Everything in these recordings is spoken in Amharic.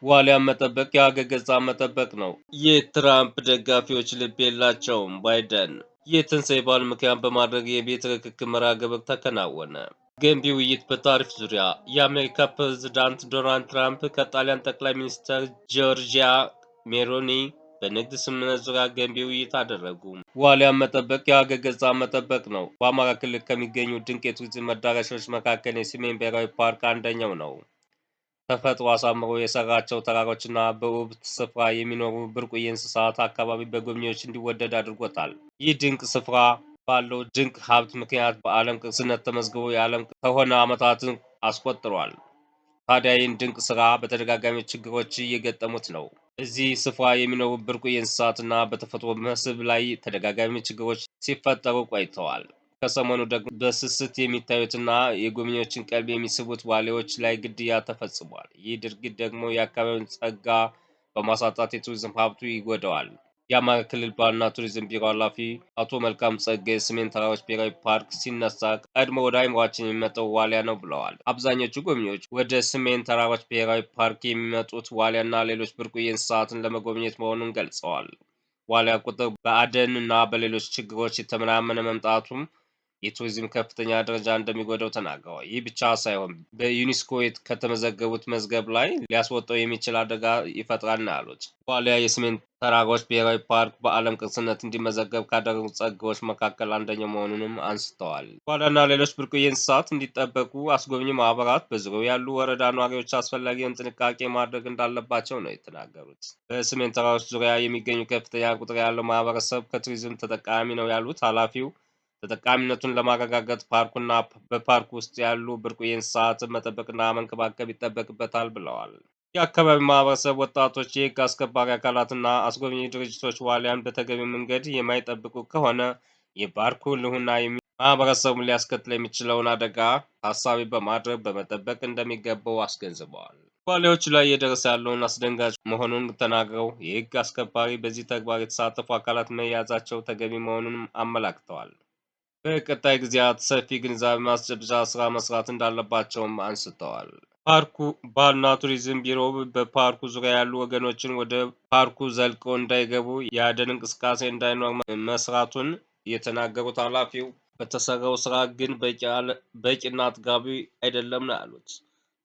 ዋሊያን መጠበቅ የሀገር ገጽታ መጠበቅ ነው። የትራምፕ ደጋፊዎች ልብ የላቸውም። ባይደን የትንሣኤ በዓል ምክንያት በማድረግ የቤት ርክክብ መርሃ ግብር ተከናወነ። ገንቢ ውይይት በታሪፍ ዙሪያ የአሜሪካ ፕሬዝዳንት ዶናልድ ትራምፕ ከጣሊያን ጠቅላይ ሚኒስትር ጆርጂያ ሜሎኒ በንግድ ስምምነት ዙሪያ ገንቢ ውይይት አደረጉ። ዋሊያን መጠበቅ የሀገር ገጽታ መጠበቅ ነው። በአማራ ክልል ከሚገኙ ድንቅ የቱሪዝም መዳረሻዎች መካከል የሰሜን ብሔራዊ ፓርክ አንደኛው ነው። ተፈጥሮ አሳምሮ የሰራቸው ተራሮችና በውብ ስፍራ የሚኖሩ ብርቅዬ እንስሳት አካባቢ በጎብኚዎች እንዲወደድ አድርጎታል። ይህ ድንቅ ስፍራ ባለው ድንቅ ሀብት ምክንያት በዓለም ቅርስነት ተመዝግቦ የዓለም ከሆነ ዓመታትን አስቆጥሯል። ታዲያ ይህን ድንቅ ስራ በተደጋጋሚ ችግሮች እየገጠሙት ነው። እዚህ ስፍራ የሚኖሩ ብርቅዬ እንስሳትና በተፈጥሮ መስህብ ላይ ተደጋጋሚ ችግሮች ሲፈጠሩ ቆይተዋል። ከሰሞኑ ደግሞ በስስት የሚታዩትና የጎብኚዎችን ቀልብ የሚስቡት ዋሊያዎች ላይ ግድያ ተፈጽሟል። ይህ ድርጊት ደግሞ የአካባቢውን ጸጋ በማሳጣት የቱሪዝም ሀብቱ ይጎዳዋል። የአማራ ክልል ባህልና ቱሪዝም ቢሮ ኃላፊ አቶ መልካም ጸጋይ የሰሜን ተራሮች ብሔራዊ ፓርክ ሲነሳ ቀድሞ ወደ አይምሯችን የሚመጣው ዋሊያ ነው ብለዋል። አብዛኞቹ ጎብኚዎች ወደ ሰሜን ተራሮች ብሔራዊ ፓርክ የሚመጡት ዋሊያና ሌሎች ብርቅዬ እንስሳትን ለመጎብኘት መሆኑን ገልጸዋል። ዋሊያ ቁጥር በአደን እና በሌሎች ችግሮች የተመናመነ መምጣቱም የቱሪዝም ከፍተኛ ደረጃ እንደሚጎዳው ተናግረዋል። ይህ ብቻ ሳይሆን በዩኔስኮ ከተመዘገቡት መዝገብ ላይ ሊያስወጣው የሚችል አደጋ ይፈጥራል ነው ያሉት። ዋሊያ የሰሜን ተራሮች ብሔራዊ ፓርክ በዓለም ቅርስነት እንዲመዘገብ ካደረጉ ጸጋዎች መካከል አንደኛው መሆኑንም አንስተዋል። ዋሊያና ሌሎች ብርቅዬ እንስሳት እንዲጠበቁ አስጎብኚ ማህበራት በዙሪያው ያሉ ወረዳ ነዋሪዎች አስፈላጊውን ጥንቃቄ ማድረግ እንዳለባቸው ነው የተናገሩት። በሰሜን ተራሮች ዙሪያ የሚገኙ ከፍተኛ ቁጥር ያለው ማህበረሰብ ከቱሪዝም ተጠቃሚ ነው ያሉት ኃላፊው ተጠቃሚነቱን ለማረጋገጥ ፓርኩና በፓርክ ውስጥ ያሉ ብርቅዬ እንስሳትን መጠበቅና መንከባከብ ይጠበቅበታል ብለዋል። የአካባቢው ማህበረሰብ፣ ወጣቶች፣ የህግ አስከባሪ አካላትና አስጎብኚ ድርጅቶች ዋሊያን በተገቢ መንገድ የማይጠብቁ ከሆነ የፓርኩ ሕልውና ማህበረሰቡን ሊያስከትል የሚችለውን አደጋ ታሳቢ በማድረግ በመጠበቅ እንደሚገባው አስገንዝበዋል። ዋሊያዎቹ ላይ እየደረሰ ያለውን አስደንጋጭ መሆኑን ተናግረው የህግ አስከባሪ በዚህ ተግባር የተሳተፉ አካላት መያዛቸው ተገቢ መሆኑንም አመላክተዋል። በቀጣይ ጊዜያት ሰፊ ግንዛቤ ማስጨበጫ ስራ መስራት እንዳለባቸውም አንስተዋል። ፓርኩ ባህልና ቱሪዝም ቢሮ በፓርኩ ዙሪያ ያሉ ወገኖችን ወደ ፓርኩ ዘልቀው እንዳይገቡ የአደን እንቅስቃሴ እንዳይኖር መስራቱን የተናገሩት ኃላፊው በተሰራው ስራ ግን በቂና አጥጋቢ አይደለም ነው ያሉት።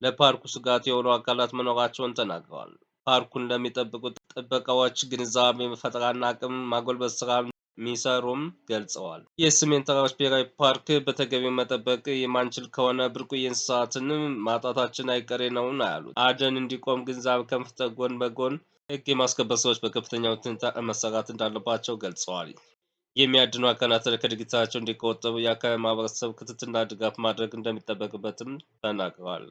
ለፓርኩ ስጋት የሆኑ አካላት መኖራቸውን ተናግረዋል። ፓርኩን ለሚጠብቁት ጥበቃዎች ግንዛቤ ፈጠራና አቅም ማጎልበት ስራ ሚሰሩም ገልጸዋል። የሰሜን ተራሮች ብሔራዊ ፓርክ በተገቢው መጠበቅ የማንችል ከሆነ ብርቅዬ እንስሳትን ማጣታችን አይቀሬ ነው ያሉት። አደን እንዲቆም ግንዛቤ ከመፍጠር ጎን በጎን ሕግ የማስከበር ስራዎች በከፍተኛ ሁኔታ መሰራት እንዳለባቸው ገልጸዋል። የሚያድኑ አካላት ከድርጊታቸው እንዲቆጠቡ የአካባቢ ማህበረሰብ ክትትልና ድጋፍ ማድረግ እንደሚጠበቅበትም ተናግረዋል።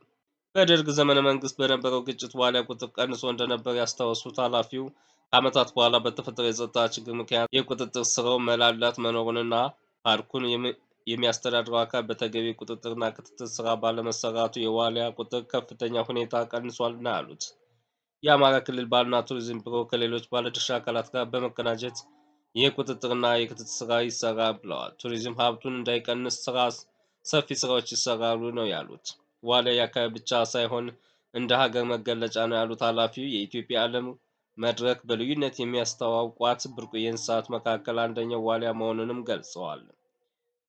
በደርግ ዘመነ መንግስት በነበረው ግጭት ዋሊያ ቁጥር ቀንሶ እንደነበር ያስታወሱት ኃላፊው ከዓመታት በኋላ በተፈጠረው የጸጥታ ችግር ምክንያት የቁጥጥር ስራው መላላት መኖሩንና ፓርኩን የሚያስተዳድረው አካል በተገቢ ቁጥጥርና ክትትል ስራ ባለመሰራቱ የዋሊያ ቁጥር ከፍተኛ ሁኔታ ቀንሷል ነው ያሉት። የአማራ ክልል ባህልና ቱሪዝም ቢሮ ከሌሎች ባለድርሻ አካላት ጋር በመቀናጀት የቁጥጥርና የክትትል ስራ ይሰራል ብለዋል። ቱሪዝም ሀብቱን እንዳይቀንስ ሰፊ ስራዎች ይሰራሉ ነው ያሉት። ዋሊያ የአካባቢ ብቻ ሳይሆን እንደ ሀገር መገለጫ ነው ያሉት ኃላፊው የኢትዮጵያ ዓለም መድረክ በልዩነት የሚያስተዋውቋት ብርቅዬ እንስሳት መካከል አንደኛው ዋሊያ መሆኑንም ገልጸዋል።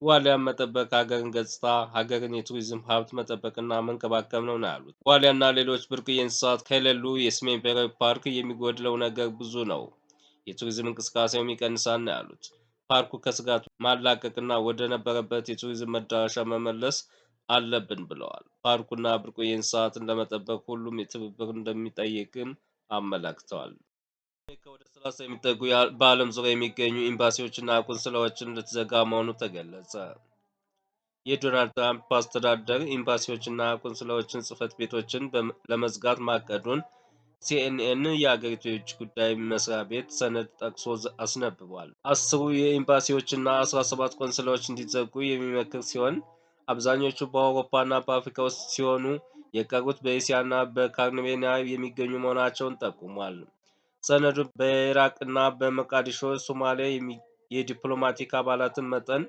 ዋሊያን መጠበቅ ሀገርን ገጽታ፣ ሀገርን የቱሪዝም ሀብት መጠበቅና መንከባከብ ነው ያሉት። ዋሊያና ሌሎች ብርቅዬ እንስሳት ከሌሉ የሰሜን ብሔራዊ ፓርክ የሚጎድለው ነገር ብዙ ነው፣ የቱሪዝም እንቅስቃሴውም ይቀንሳል ነው ያሉት። ፓርኩ ከስጋት ማላቀቅና ወደ ነበረበት የቱሪዝም መዳረሻ መመለስ አለብን ብለዋል። ፓርኩና ብርቅዬ እንስሳትን ለመጠበቅ ሁሉም ትብብር እንደሚጠይቅም አመላክተዋል። አሜሪካ ወደ 30 የሚጠጉ በዓለም ዙሪያ የሚገኙ ኤምባሲዎችና ቆንስላዎችን ልትዘጋ መሆኑ ተገለጸ። የዶናልድ ትራምፕ አስተዳደር ኤምባሲዎችና ቆንስላዎችን ጽሕፈት ቤቶችን ለመዝጋት ማቀዱን ሲኤንኤን የአገሪቱ የውጭ ጉዳይ መስሪያ ቤት ሰነድ ጠቅሶ አስነብቧል። 10 የኤምባሲዎችና 17 ቆንስላዎች እንዲዘጉ የሚመክር ሲሆን አብዛኞቹ በአውሮፓና በአፍሪካ ውስጥ ሲሆኑ የቀሩት በእስያና በካሪቢያን የሚገኙ መሆናቸውን ጠቁሟል። ሰነዱ በኢራቅና በሞቃዲሾ ሶማሊያ የዲፕሎማቲክ አባላትን መጠን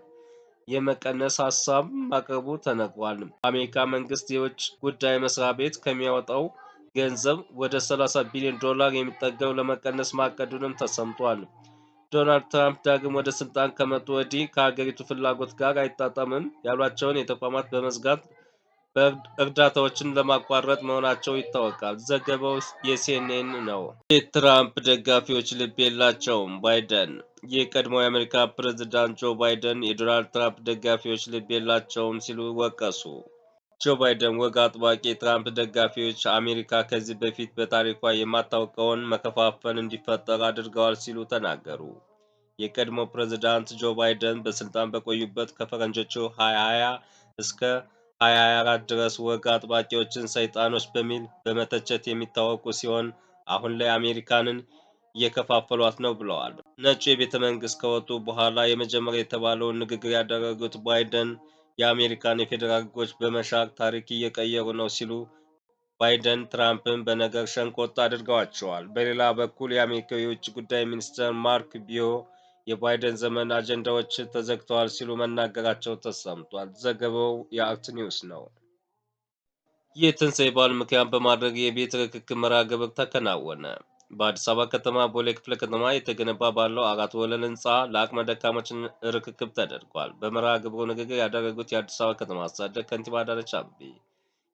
የመቀነስ ሀሳብ ማቅረቡ ተነግሯል። በአሜሪካ መንግስት የውጭ ጉዳይ መስሪያ ቤት ከሚያወጣው ገንዘብ ወደ 30 ቢሊዮን ዶላር የሚጠጋው ለመቀነስ ማቀዱንም ተሰምቷል። ዶናልድ ትራምፕ ዳግም ወደ ስልጣን ከመጡ ወዲህ ከሀገሪቱ ፍላጎት ጋር አይጣጣምም ያሏቸውን ተቋማት በመዝጋት እርዳታዎችን ለማቋረጥ መሆናቸው ይታወቃል። ዘገባው የሲኤንኤን ነው። የትራምፕ ደጋፊዎች ልብ የላቸውም። ባይደን የቀድሞው የአሜሪካ ፕሬዝዳንት ጆ ባይደን የዶናልድ ትራምፕ ደጋፊዎች ልብ የላቸውም ሲሉ ወቀሱ። ጆ ባይደን ወግ አጥባቂ የትራምፕ ደጋፊዎች አሜሪካ ከዚህ በፊት በታሪኳ የማታውቀውን መከፋፈል እንዲፈጠር አድርገዋል ሲሉ ተናገሩ። የቀድሞ ፕሬዝዳንት ጆ ባይደን በስልጣን በቆዩበት ከፈረንጆቹ 2020 እስከ 2024 ድረስ ወግ አጥባቂዎችን ሰይጣኖች በሚል በመተቸት የሚታወቁ ሲሆን አሁን ላይ አሜሪካንን እየከፋፈሏት ነው ብለዋል። ነጩ የቤተ መንግስት ከወጡ በኋላ የመጀመሪያ የተባለውን ንግግር ያደረጉት ባይደን የአሜሪካን የፌዴራል ሕጎች በመሻር ታሪክ እየቀየሩ ነው ሲሉ ባይደን ትራምፕን በነገር ሸንቆጥ አድርገዋቸዋል። በሌላ በኩል የአሜሪካው የውጭ ጉዳይ ሚኒስትር ማርክ ሩቢዮ የባይደን ዘመን አጀንዳዎች ተዘግተዋል ሲሉ መናገራቸው ተሰምቷል። ዘገባው የአርት ኒውስ ነው። የትንሣኤ በዓል ምክንያት በማድረግ የቤት ርክክብ መርሃ ግብር ተከናወነ። በአዲስ አበባ ከተማ ቦሌ ክፍለ ከተማ የተገነባ ባለው 4 ወለል ህንፃ ለአቅመ ደካሞች ርክክብ ተደርጓል። በመርሃ ግብሩ ንግግር ያደረጉት የአዲስ አበባ ከተማ አስተዳደር ከንቲባ አዳነች አቤቤ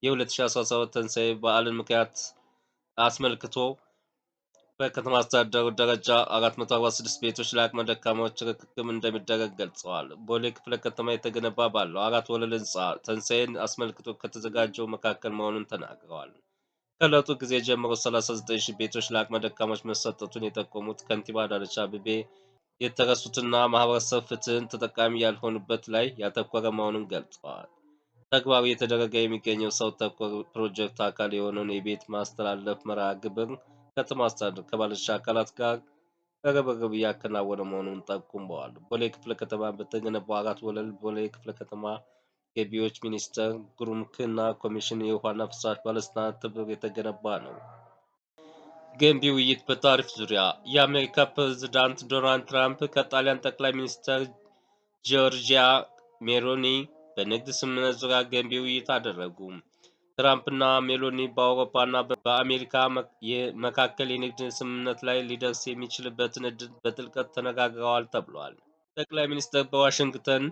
የ2017 ትንሣኤ በዓልን ምክንያት አስመልክቶ በከተማ አስተዳደሩ ደረጃ 446 ቤቶች ለአቅመ ደካሞች ርክክብ እንደሚደረግ ገልጸዋል። ቦሌ ክፍለ ከተማ የተገነባ ባለው 4 ወለል ህንፃ ትንሣኤን አስመልክቶ ከተዘጋጀው መካከል መሆኑን ተናግረዋል። ከዕለቱ ጊዜ ጀምሮ 39,000 ቤቶች ለአቅመ ደካሞች መሰጠቱን የጠቆሙት ከንቲባ አዳነች አቤቤ የተረሱትና ማህበረሰብ ፍትህን ተጠቃሚ ያልሆኑበት ላይ ያተኮረ መሆኑን ገልጸዋል። ተግባራዊ የተደረገ የሚገኘው ሰው ተኮር ፕሮጀክት አካል የሆነውን የቤት ማስተላለፍ መርሃ ግብር ከተማ አስተዳደር ከባለድርሻ አካላት ጋር ርብርብ እያከናወነ መሆኑን ጠቁመዋል። ቦሌ ክፍለ ከተማ በተገነባው 4 ወለል ቦሌ ክፍለ ከተማ ገቢዎች ሚኒስቴር፣ ጉምሩክና ኮሚሽን፣ የውሃና ፍሳሽ ባለስልጣናት ትብብር የተገነባ ነው። ገንቢ ውይይት በታሪፍ ዙሪያ የአሜሪካ ፕሬዝዳንት ዶናልድ ትራምፕ ከጣሊያን ጠቅላይ ሚኒስትር ጆርጂያ ሜሎኒ በንግድ ስምምነት ዙሪያ ገንቢ ውይይት አደረጉ። ትራምፕና ሜሎኒ በአውሮፓና በአሜሪካ መካከል የንግድ ስምምነት ላይ ሊደርስ የሚችልበትን ዕድል በጥልቀት ተነጋግረዋል ተብሏል። ጠቅላይ ሚኒስትር በዋሽንግተን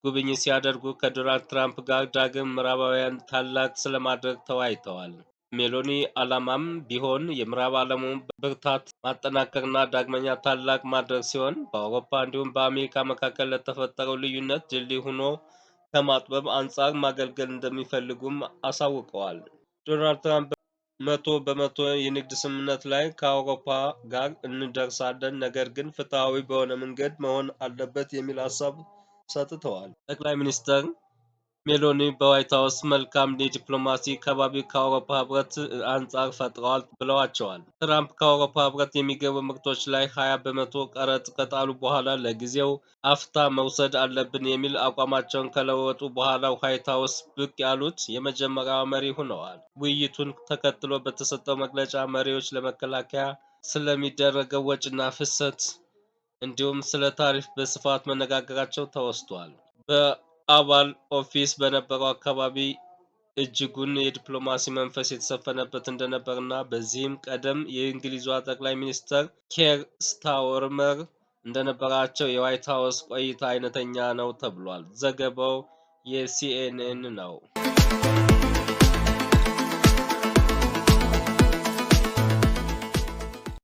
ጉብኝት ሲያደርጉ ከዶናልድ ትራምፕ ጋር ዳግም ምዕራባውያን ታላቅ ስለማድረግ ተወያይተዋል። ሜሎኒ ዓላማም ቢሆን የምዕራብ ዓለሙን ብርታት ማጠናከርና ዳግመኛ ታላቅ ማድረግ ሲሆን በአውሮፓ እንዲሁም በአሜሪካ መካከል ለተፈጠረው ልዩነት ድልድይ ሆኖ ከማጥበብ አንጻር ማገልገል እንደሚፈልጉም አሳውቀዋል። ዶናልድ ትራምፕ 100% የንግድ ስምምነት ላይ ከአውሮፓ ጋር እንደርሳለን፣ ነገር ግን ፍትሐዊ በሆነ መንገድ መሆን አለበት የሚል ሀሳብ ሰጥተዋል። ጠቅላይ ሚኒስትር ሜሎኒ በዋይት ሀውስ መልካም የዲፕሎማሲ ከባቢ ከአውሮፓ ህብረት አንጻር ፈጥረዋል ብለዋቸዋል። ትራምፕ ከአውሮፓ ህብረት የሚገቡ ምርቶች ላይ 20% ቀረጥ ከጣሉ በኋላ ለጊዜው አፍታ መውሰድ አለብን የሚል አቋማቸውን ከለወጡ በኋላ ዋይት ሀውስ ብቅ ያሉት የመጀመሪያው መሪ ሆነዋል። ውይይቱን ተከትሎ በተሰጠው መግለጫ መሪዎች ለመከላከያ ስለሚደረገው ወጪና ፍሰት እንዲሁም ስለ ታሪፍ በስፋት መነጋገራቸው ተወስቷል። በኦቫል ኦፊስ በነበረው አካባቢ እጅጉን የዲፕሎማሲ መንፈስ የተሰፈነበት እንደነበርና በዚህም ቀደም የእንግሊዟ ጠቅላይ ሚኒስትር ኬር ስታርመር እንደነበራቸው የዋይት ሀውስ ቆይታ አይነተኛ ነው ተብሏል። ዘገባው የሲኤንኤን ነው።